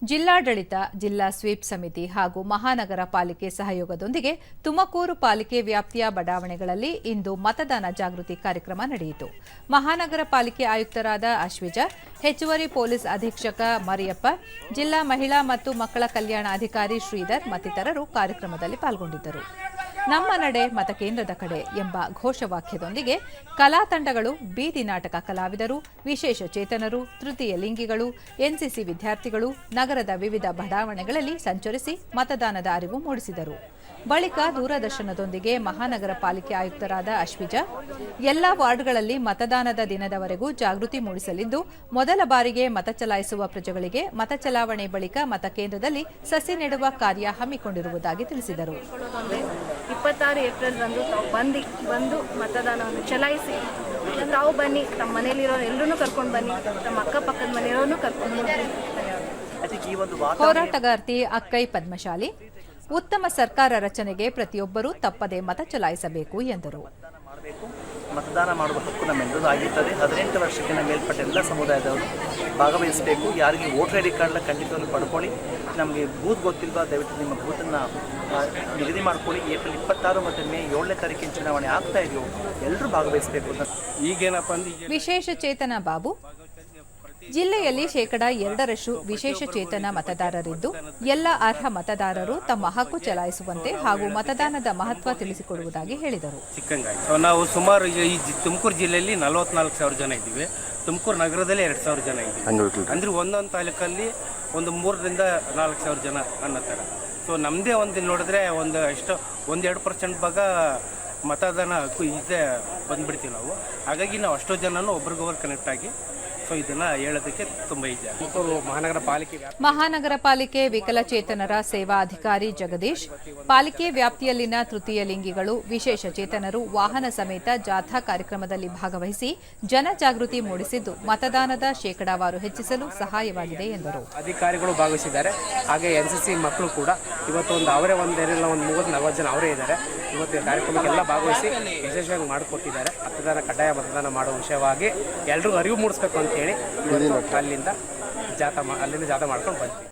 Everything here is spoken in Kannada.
ಜಿಲ್ಲಾಡಳಿತ, ಜಿಲ್ಲಾ ಸ್ವೀಪ್ ಸಮಿತಿ ಹಾಗೂ ಮಹಾನಗರ ಪಾಲಿಕೆ ಸಹಯೋಗದೊಂದಿಗೆ ತುಮಕೂರು ಪಾಲಿಕೆ ವ್ಯಾಪ್ತಿಯ ಬಡಾವಣೆಗಳಲ್ಲಿ ಇಂದು ಮತದಾನ ಜಾಗೃತಿ ಕಾರ್ಯಕ್ರಮ ನಡೆಯಿತು. ಮಹಾನಗರ ಪಾಲಿಕೆ ಆಯುಕ್ತರಾದ ಅಶ್ವಿಜಾ, ಹೆಚ್ಚುವರಿ ಪೊಲೀಸ್ ಅಧೀಕ್ಷಕ ಮರಿಯಪ್ಪ, ಜಿಲ್ಲಾ ಮಹಿಳಾ ಮತ್ತು ಮಕ್ಕಳ ಕಲ್ಯಾಣ ಅಧಿಕಾರಿ ಶ್ರೀಧರ್ ಮತ್ತಿತರರು ಕಾರ್ಯಕ್ರಮದಲ್ಲಿ ಪಾಲ್ಗೊಂಡಿದ್ದರು. ನಮ್ಮ ನಡೆ ಮತಕೇಂದ್ರದ ಕಡೆ ಎಂಬ ಘೋಷವಾಕ್ಯದೊಂದಿಗೆ ಕಲಾ ತಂಡಗಳು, ಬೀದಿ ನಾಟಕ ಕಲಾವಿದರು, ವಿಶೇಷ ಚೇತನರು, ತೃತೀಯ ಲಿಂಗಿಗಳು, ಎನ್ಸಿಸಿ ವಿದ್ಯಾರ್ಥಿಗಳು ನಗರದ ವಿವಿಧ ಬಡಾವಣೆಗಳಲ್ಲಿ ಸಂಚರಿಸಿ ಮತದಾನದ ಅರಿವು ಮೂಡಿಸಿದರು. ಬಳಿಕ ದೂರದರ್ಶನದೊಂದಿಗೆ ಮಹಾನಗರ ಪಾಲಿಕೆ ಆಯುಕ್ತರಾದ ಅಶ್ವಿಜಾ, ಎಲ್ಲಾ ವಾರ್ಡ್ಗಳಲ್ಲಿ ಮತದಾನದ ದಿನದವರೆಗೂ ಜಾಗೃತಿ ಮೂಡಿಸಲಿದ್ದು, ಮೊದಲ ಬಾರಿಗೆ ಮತ ಚಲಾಯಿಸುವ ಪ್ರಜೆಗಳಿಗೆ ಮತ ಚಲಾವಣೆ ಬಳಿಕ ಮತಕೇಂದ್ರದಲ್ಲಿ ಸಸಿ ನೆಡುವ ಕಾರ್ಯ ಹಮ್ಮಿಕೊಂಡಿರುವುದಾಗಿ ತಿಳಿಸಿದರು. 26 ಏಪ್ರಿಲ್ ರಂದು ತಾವು ಬಂದು ಮತದಾನವನ್ನು ಚಲಾಯಿಸಿ, ತಾವು ಬನ್ನಿ, ತಮ್ಮ ಮನೆಯಲ್ಲಿರೋ ಎಲ್ಲರೂ ಕರ್ಕೊಂಡು ಬನ್ನಿ, ತಮ್ಮ ಅಕ್ಕಪಕ್ಕದ ಮನೆಯವರನ್ನು ಕರ್ಕೊಂಡು ಬನ್ನಿ. ಹೋರಾಟಗಾರ್ತಿ ಅಕ್ಕೈ ಪದ್ಮಶಾಲಿ, ಉತ್ತಮ ಸರ್ಕಾರ ರಚನೆಗೆ ಪ್ರತಿಯೊಬ್ಬರೂ ತಪ್ಪದೆ ಮತ ಚಲಾಯಿಸಬೇಕು ಎಂದರು. ಮತದಾನ ಮಾಡುವ ಹಕ್ಕು ನಮ್ಮೆಲ್ಲರೂ ಆಗಿರ್ತದೆ. 18 ವರ್ಷಕ್ಕಿಂತ ಮೇಲ್ಪಟ್ಟ ಎಲ್ಲ ಸಮುದಾಯದವರು ಭಾಗವಹಿಸಬೇಕು. ಯಾರಿಗೆ ವೋಟರ್ ಐ ಡಿ ಕಾರ್ಡ್ನ ಖಂಡಿತವಾಗ್ಲೂ ಪಡ್ಕೊಳ್ಳಿ. ನಮಗೆ ಬೂತ್ ಗೊತ್ತಿಲ್ವಾ, ದಯವಿಟ್ಟು ನಿಮ್ಮ ಬೂತನ್ನು ನಿಗದಿ ಮಾಡ್ಕೊಳ್ಳಿ. ಏಪ್ರಿಲ್ 26 ಮತ್ತು ಮೇ 7ನೇ ತಾರೀಕಿನ ಚುನಾವಣೆ ಆಗ್ತಾ ಇದೆಯೋ ಎಲ್ಲರೂ ಭಾಗವಹಿಸಬೇಕು ಅಂತ. ಈಗೇನಪ್ಪ ವಿಶೇಷ ಚೇತನ ಬಾಬು, ಜಿಲ್ಲೆಯಲ್ಲಿ 2% ವಿಶೇಷ ಚೇತನ ಮತದಾರರಿದ್ದು, ಎಲ್ಲ ಅರ್ಹ ಮತದಾರರು ತಮ್ಮ ಹಕ್ಕು ಚಲಾಯಿಸುವಂತೆ ಹಾಗೂ ಮತದಾನದ ಮಹತ್ವ ತಿಳಿಸಿಕೊಡುವುದಾಗಿ ಹೇಳಿದರು. ನಾವು ಸುಮಾರು ಈ ತುಮಕೂರು ಜಿಲ್ಲೆಯಲ್ಲಿ 44,000 ಜನ ಇದ್ದೀವಿ. ತುಮಕೂರು ನಗರದಲ್ಲಿ 2,000 ಜನ ಇದ್ದೀವಿ. ಅಂದ್ರೆ ಒಂದೊಂದು ತಾಲೂಕಲ್ಲಿ ಒಂದು 3ರಿಂದ 4,000 ಜನ ಅನ್ನೋ ಥರ. ಸೊ ನಮ್ಮದೇ ಒಂದು ನೋಡಿದ್ರೆ ಒಂದು 1-2% ಭಾಗ ಮತದಾನ ಹಕ್ಕು ಇದೆ ಬಂದ್ಬಿಡ್ತೀವಿ ನಾವು. ಹಾಗಾಗಿ ನಾವು ಅಷ್ಟೋ ಜನನೂ ಒಬ್ರಿಗೊಬ್ರು ಕನೆಕ್ಟ್ ಆಗಿ ಇದನ್ನ ಹೇಳೋದಕ್ಕೆ ತುಂಬಾ ಈಜಿ. ಮಹಾನಗರ ಪಾಲಿಕೆ ವಿಕಲಚೇತನರ ಸೇವಾ ಅಧಿಕಾರಿ ಜಗದೀಶ್, ಪಾಲಿಕೆ ವ್ಯಾಪ್ತಿಯಲ್ಲಿನ ತೃತೀಯ ಲಿಂಗಿಗಳು, ವಿಶೇಷ ಚೇತನರು ವಾಹನ ಸಮೇತ ಜಾಥಾ ಕಾರ್ಯಕ್ರಮದಲ್ಲಿ ಭಾಗವಹಿಸಿ ಜನಜಾಗೃತಿ ಮೂಡಿಸಿದ್ದು, ಮತದಾನದ ಶೇಕಡಾವಾರು ಹೆಚ್ಚಿಸಲು ಸಹಾಯವಾಗಿದೆ ಎಂದರು. ಅಧಿಕಾರಿಗಳು ಭಾಗವಹಿಸಿದ್ದಾರೆ. ಹಾಗೆ ಎನ್ಸಿಸಿ ಮಕ್ಕಳು ಕೂಡ ಇವತ್ತು ಅವರೇ ಒಂದು 30-40 ಜನ ಅವರೇ ಇದ್ದಾರೆ. ಇವತ್ತು ಕಾರ್ಯಕ್ರಮಕ್ಕೆಲ್ಲ ಭಾಗವಹಿಸಿ ವಿಶೇಷವಾಗಿ ಮಾಡಿಕೊಟ್ಟಿದ್ದಾರೆ. ಮತದಾನ ಕಡ್ಡಾಯ ಮತದಾನ ಮಾಡುವ ವಿಷಯವಾಗಿ ಎಲ್ರಿಗೂ ಅರಿವು ಮೂಡಿಸಬೇಕು ಅಂತ ಹೇಳಿ ಅಲ್ಲಿಂದ ಜಾಥಾ ಮಾಡ್ಕೊಂಡು ಬಂದ್ವಿ.